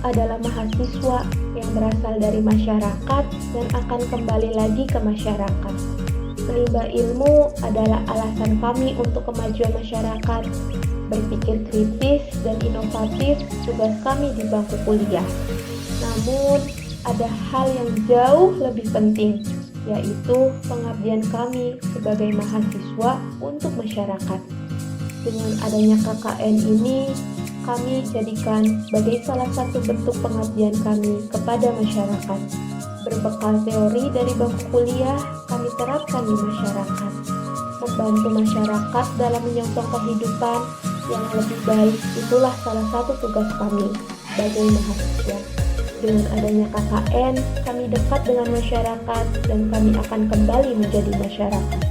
adalah mahasiswa yang berasal dari masyarakat dan akan kembali lagi ke masyarakat. Menimba ilmu adalah alasan kami untuk kemajuan masyarakat. Berpikir kritis dan inovatif tugas kami di bangku kuliah. Namun, ada hal yang jauh lebih penting, yaitu pengabdian kami sebagai mahasiswa untuk masyarakat. Dengan adanya KKN ini, kami jadikan sebagai salah satu bentuk pengabdian kami kepada masyarakat. Berbekal teori dari bangku kuliah, kami terapkan di masyarakat. Membantu masyarakat dalam menyongsong kehidupan yang lebih baik, itulah salah satu tugas kami sebagai mahasiswa. Dengan adanya KKN, kami dekat dengan masyarakat dan kami akan kembali menjadi masyarakat.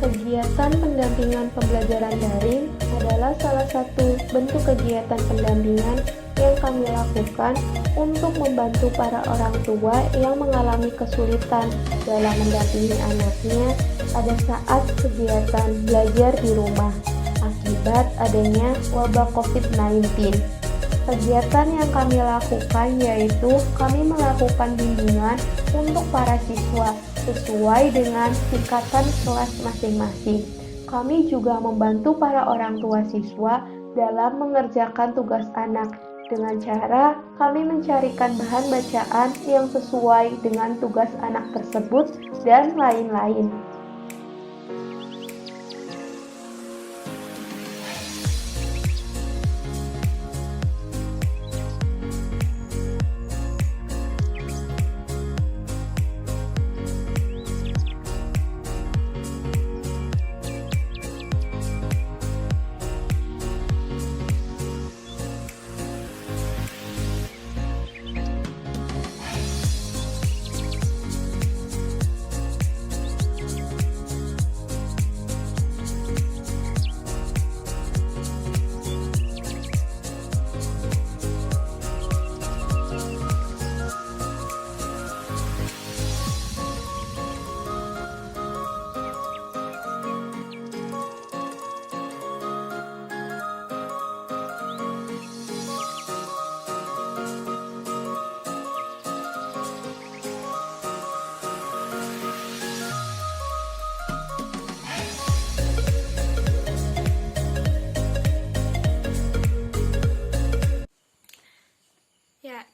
Kegiatan pendampingan pembelajaran daring adalah salah satu bentuk kegiatan pendampingan yang kami lakukan untuk membantu para orang tua yang mengalami kesulitan dalam mendampingi anaknya pada saat kegiatan belajar di rumah akibat adanya wabah COVID-19. Kegiatan yang kami lakukan yaitu kami melakukan bimbingan untuk para siswa sesuai dengan tingkatan kelas masing-masing. Kami juga membantu para orang tua siswa dalam mengerjakan tugas anak dengan cara kami mencarikan bahan bacaan yang sesuai dengan tugas anak tersebut dan lain-lain.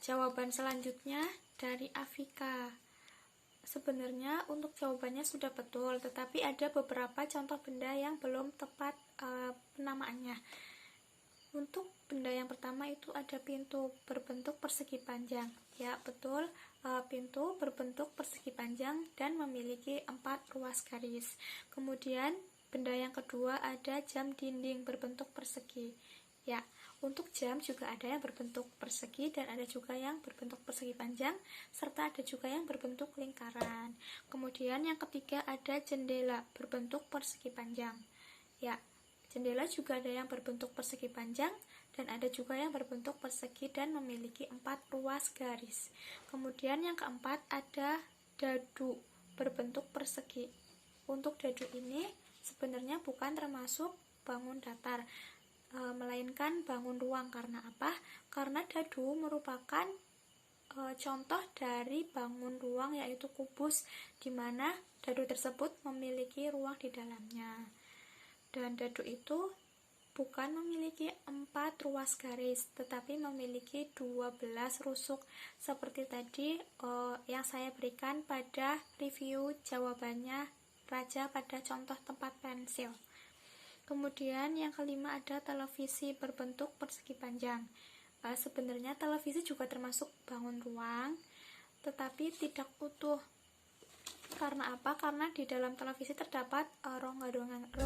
Jawaban selanjutnya dari Afika. Sebenarnya untuk jawabannya sudah betul, tetapi ada beberapa contoh benda yang belum tepat penamaannya. Untuk benda yang pertama itu ada pintu berbentuk persegi panjang. Ya, betul, pintu berbentuk persegi panjang dan memiliki 4 ruas garis. Kemudian benda yang kedua ada jam dinding berbentuk persegi. Ya, untuk jam juga ada yang berbentuk persegi dan ada juga yang berbentuk persegi panjang, serta ada juga yang berbentuk lingkaran. Kemudian yang ketiga ada jendela berbentuk persegi panjang. Ya, jendela juga ada yang berbentuk persegi panjang dan ada juga yang berbentuk persegi dan memiliki 4 ruas garis. Kemudian yang keempat ada dadu berbentuk persegi. Untuk dadu ini sebenarnya bukan termasuk bangun datar, melainkan bangun ruang. Karena apa? Karena dadu merupakan contoh dari bangun ruang, yaitu kubus, di mana dadu tersebut memiliki ruang di dalamnya. Dan dadu itu bukan memiliki 4 ruas garis, tetapi memiliki 12 rusuk, seperti tadi yang saya berikan pada review jawabannya Raja pada contoh tempat pensil. Kemudian yang kelima ada televisi berbentuk persegi panjang. Sebenarnya televisi juga termasuk bangun ruang, tetapi tidak utuh. Karena apa? Karena di dalam televisi terdapat rongga-rongga.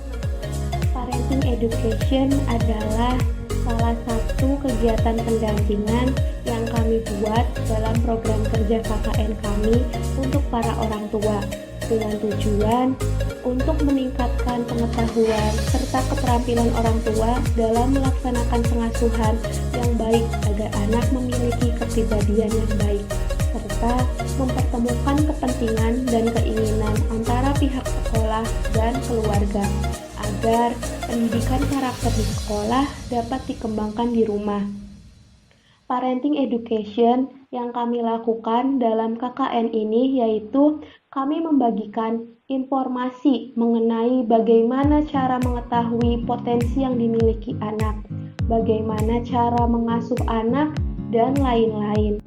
Parenting education adalah salah satu kegiatan pendampingan yang kami buat dalam program kerja KKN kami untuk para orang tua, dengan tujuan untuk meningkatkan pengetahuan serta keterampilan orang tua dalam melaksanakan pengasuhan yang baik agar anak memiliki kepribadian yang baik, serta mempertemukan kepentingan dan keinginan antara pihak sekolah dan keluarga agar pendidikan karakter di sekolah dapat dikembangkan di rumah. parenting education yang kami lakukan dalam KKN ini yaitu kami membagikan informasi mengenai bagaimana cara mengetahui potensi yang dimiliki anak, bagaimana cara mengasuh anak, dan lain-lain.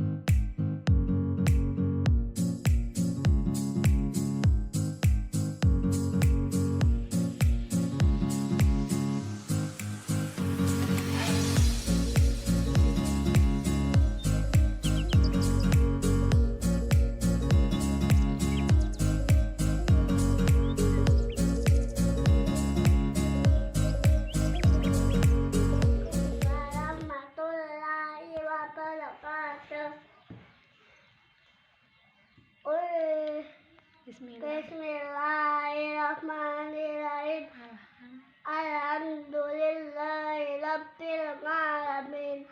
Warahmatullahi wabarakatuh. Bismillahirrahmanirrahim. Alhamdulillahi rabbil alamin.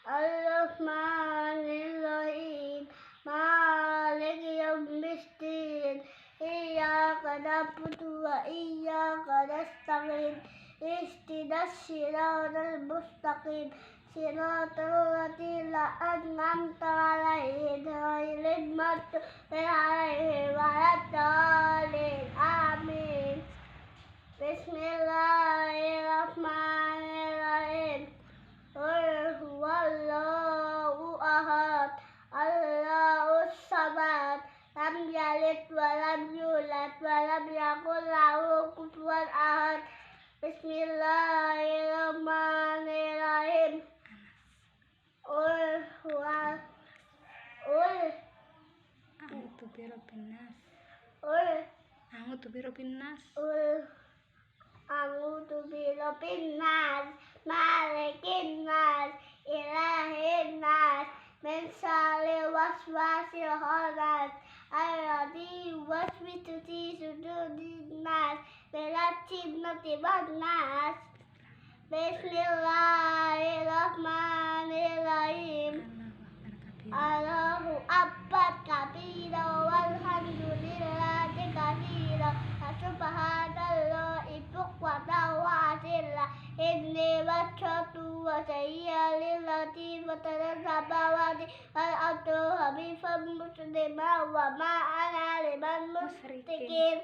Ar-Rahmanir-Rahim. Maliki yaumiddin. Iyyaka na'budu wa iyyaka nasta'in. Ihdinas siratal mustaqim. Siratal ladzina an'amta 'alaihim ghairil maghdubi 'alaihim waladdallin. Amin. Bismillahirrahmanirrahim. Qul huwallahu ahad. Allahus samad. Lam yalid wa lam yulad wa lam yakul lahu kufuwan ahad. Bismillahirrahmanirrahim. A'udzu birabbin nas, malikin nas, ilahin nas, min syarril waswasil khannas, alladzi yuwaswisu fi sudurin nas, minal jinnati wan nas. Bismillahirrahmanirrahim. Allahu akbar kabira walhamdulillahi katsira wa subhanallahi bukratan wa asila. Inni wajjahtu wajhiya lillazi fatara samawati wal arda hanifan musliman wa ma ana minal musyrikin.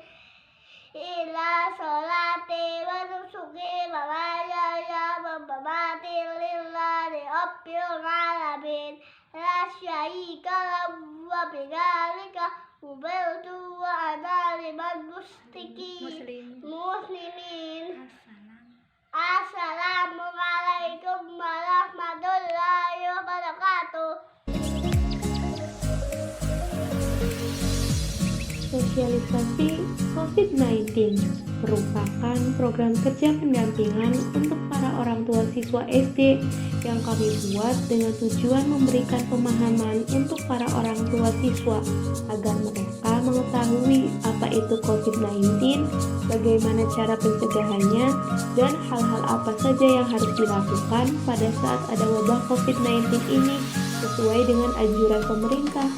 Ila sholati wa nusuki wa mahyaya wa mamati lillahi rabbil alamin. La syarika lahu wa bidzalika umirtu wa ana minal muslimin. Assalamualaikum warahmatullahi wabarakatuh. Sosialisasi COVID-19 merupakan program kerja pendampingan untuk para orang tua siswa SD yang kami buat dengan tujuan memberikan pemahaman untuk para orang tua siswa agar mereka mengetahui apa itu COVID-19, bagaimana cara pencegahannya, dan hal-hal apa saja yang harus dilakukan pada saat ada wabah COVID-19 ini sesuai dengan anjuran pemerintah.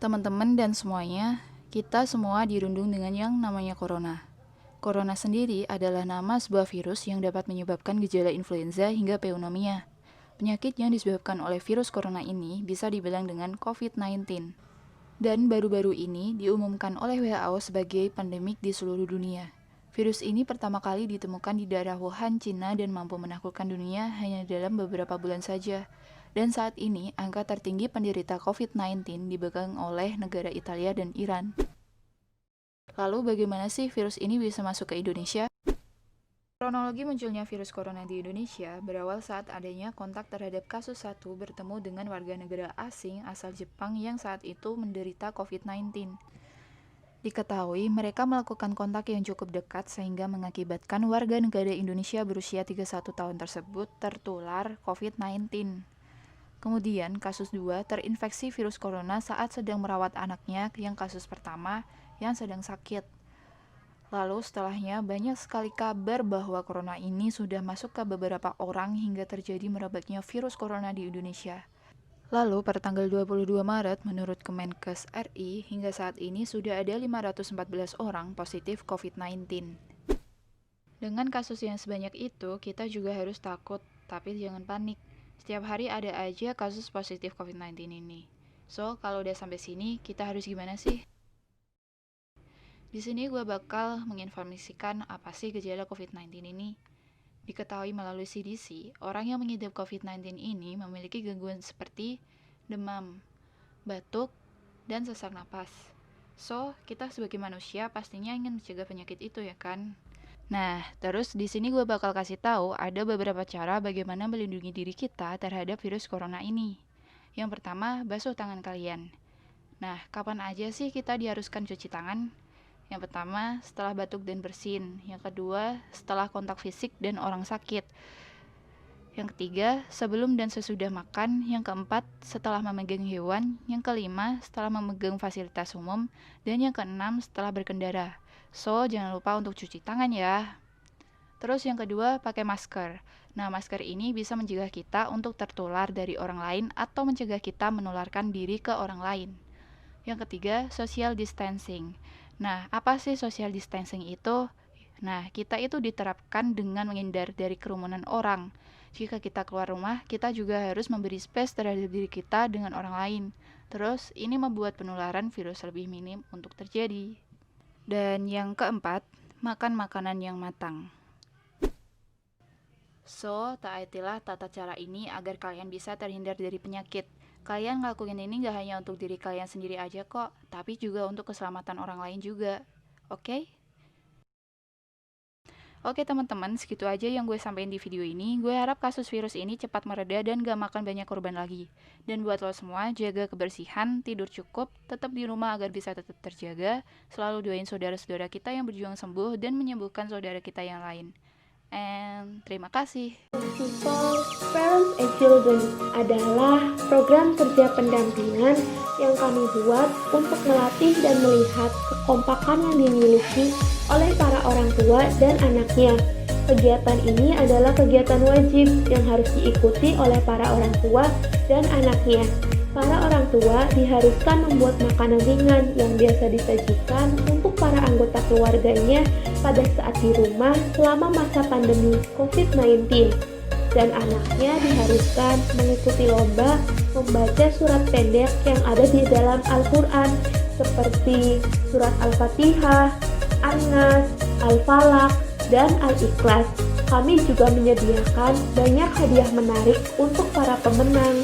Teman-teman dan semuanya, kita semua dirundung dengan yang namanya corona. Corona sendiri adalah nama sebuah virus yang dapat menyebabkan gejala influenza hingga pneumonia. Penyakit yang disebabkan oleh virus corona ini bisa dibilang dengan COVID-19. Dan baru-baru ini diumumkan oleh WHO sebagai pandemik di seluruh dunia. Virus ini pertama kali ditemukan di daerah Wuhan, Cina, dan mampu menaklukkan dunia hanya dalam beberapa bulan saja. Dan saat ini, angka tertinggi penderita COVID-19 dipegang oleh negara Italia dan Iran. Lalu bagaimana sih virus ini bisa masuk ke Indonesia? Kronologi munculnya virus corona di Indonesia berawal saat adanya kontak terhadap kasus 1 bertemu dengan warga negara asing asal Jepang yang saat itu menderita COVID-19. Diketahui mereka melakukan kontak yang cukup dekat sehingga mengakibatkan warga negara Indonesia berusia 31 tahun tersebut tertular COVID-19. Kemudian kasus 2 terinfeksi virus corona saat sedang merawat anaknya yang kasus pertama yang sedang sakit. Lalu setelahnya banyak sekali kabar bahwa corona ini sudah masuk ke beberapa orang hingga terjadi merebaknya virus corona di Indonesia. Lalu pada tanggal 22 Maret menurut Kemenkes RI hingga saat ini sudah ada 514 orang positif COVID-19. Dengan kasus yang sebanyak itu kita juga harus takut, tapi jangan panik. Setiap hari ada aja kasus positif COVID-19 ini. So, kalau udah sampai sini kita harus gimana sih? Di sini gue bakal menginformasikan apa sih gejala COVID-19 ini. Diketahui melalui CDC, orang yang mengidap COVID-19 ini memiliki gangguan seperti demam, batuk, dan sesak napas. So, kita sebagai manusia pastinya ingin mencegah penyakit itu ya kan? Nah, terus di sini gue bakal kasih tahu ada beberapa cara bagaimana melindungi diri kita terhadap virus corona ini. Yang pertama, basuh tangan kalian. Nah, kapan aja sih kita diharuskan cuci tangan? Yang pertama, setelah batuk dan bersin. Yang kedua, setelah kontak fisik dan orang sakit. Yang ketiga, sebelum dan sesudah makan. Yang keempat, setelah memegang hewan. Yang kelima, setelah memegang fasilitas umum. Dan yang keenam, setelah berkendara. So, jangan lupa untuk cuci tangan ya. Terus yang kedua, pakai masker. Nah, masker ini bisa mencegah kita untuk tertular dari orang lain atau mencegah kita menularkan diri ke orang lain. Yang ketiga, social distancing. Nah, apa sih social distancing itu? Nah, kita itu diterapkan dengan menghindar dari kerumunan orang. Jika kita keluar rumah, kita juga harus memberi space terhadap diri kita dengan orang lain. Terus, ini membuat penularan virus lebih minim untuk terjadi. Dan yang keempat, makan makanan yang matang. So, taatilah tata cara ini agar kalian bisa terhindar dari penyakit. Kalian ngelakuin ini gak hanya untuk diri kalian sendiri aja kok, tapi juga untuk keselamatan orang lain juga. Oke? Oke teman-teman, segitu aja yang gue sampaikan di video ini. Gue harap kasus virus ini cepat mereda dan gak makan banyak korban lagi. Dan buat lo semua, jaga kebersihan, tidur cukup, tetap di rumah agar bisa tetap terjaga. Selalu doain saudara-saudara kita yang berjuang sembuh dan menyembuhkan saudara kita yang lain. And terima kasih. People, Parents and Children adalah program kerja pendampingan yang kami buat untuk melatih dan melihat kekompakan yang dimiliki oleh para orang tua dan anaknya. Kegiatan ini adalah kegiatan wajib yang harus diikuti oleh para orang tua dan anaknya. Para orang tua diharuskan membuat makanan ringan yang biasa disajikan untuk para anggota keluarganya pada saat di rumah selama masa pandemi COVID-19. Dan anaknya diharuskan mengikuti lomba membaca surat pendek yang ada di dalam Al-Quran seperti surat Al-Fatihah, An-Nas, Al-Falaq, dan Al-Ikhlas. Kami juga menyediakan banyak hadiah menarik untuk para pemenang.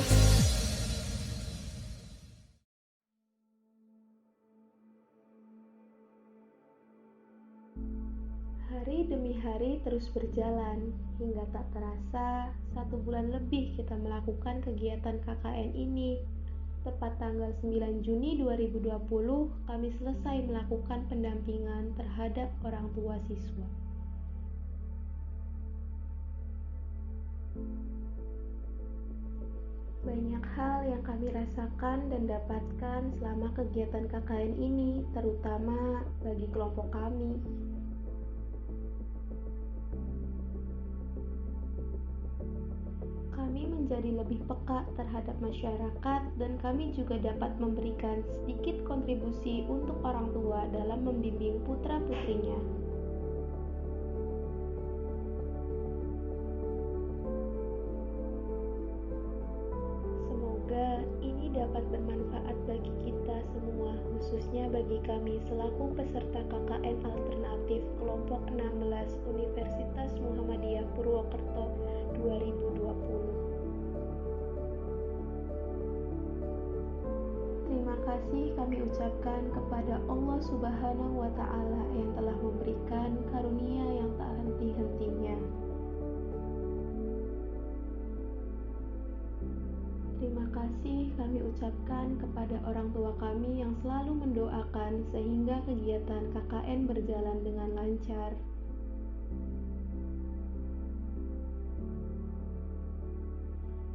Hari demi hari terus berjalan, hingga tak terasa 1 bulan lebih kita melakukan kegiatan KKN ini. Tepat tanggal 9 Juni 2020, kami selesai melakukan pendampingan terhadap orang tua siswa. Banyak hal yang kami rasakan dan dapatkan selama kegiatan KKN ini, terutama bagi kelompok kami. Kami menjadi lebih peka terhadap masyarakat dan kami juga dapat memberikan sedikit kontribusi untuk orang tua dalam membimbing putra-putrinya. Semoga ini dapat bermanfaat bagi kita semua, khususnya bagi kami selaku peserta KKN Alternatif Kelompok 16 Universitas Muhammadiyah Purwokerto 2020. Terima kasih kami ucapkan kepada Allah Subhanahu wa Ta'ala yang telah memberikan karunia yang tak henti-hentinya. kasih kami ucapkan kepada orang tua kami yang selalu mendoakan sehingga kegiatan KKN berjalan dengan lancar.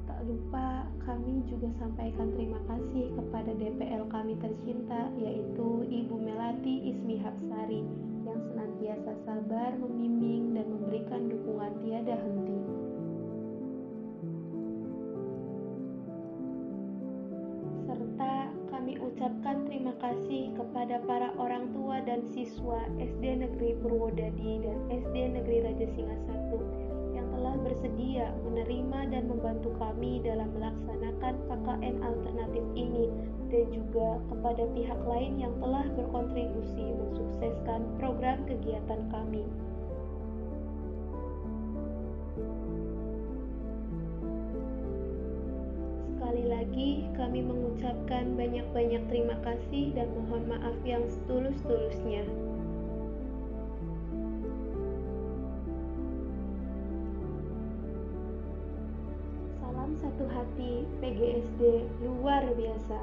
Tak lupa kami juga sampaikan terima kasih kepada DPL kami tercinta, yaitu Ibu Melati Ismi Hapsari yang senantiasa sabar membimbing dan memberikan dukungan tiada henti. Serta kami ucapkan terima kasih kepada para orang tua dan siswa SD Negeri Purwodadi dan SD Negeri Raja Singa I yang telah bersedia menerima dan membantu kami dalam melaksanakan KKN alternatif ini, dan juga kepada pihak lain yang telah berkontribusi mensukseskan program kegiatan kami. Sekali lagi, kami mengucapkan banyak-banyak terima kasih dan mohon maaf yang setulus-tulusnya. Salam satu hati PGSD luar biasa.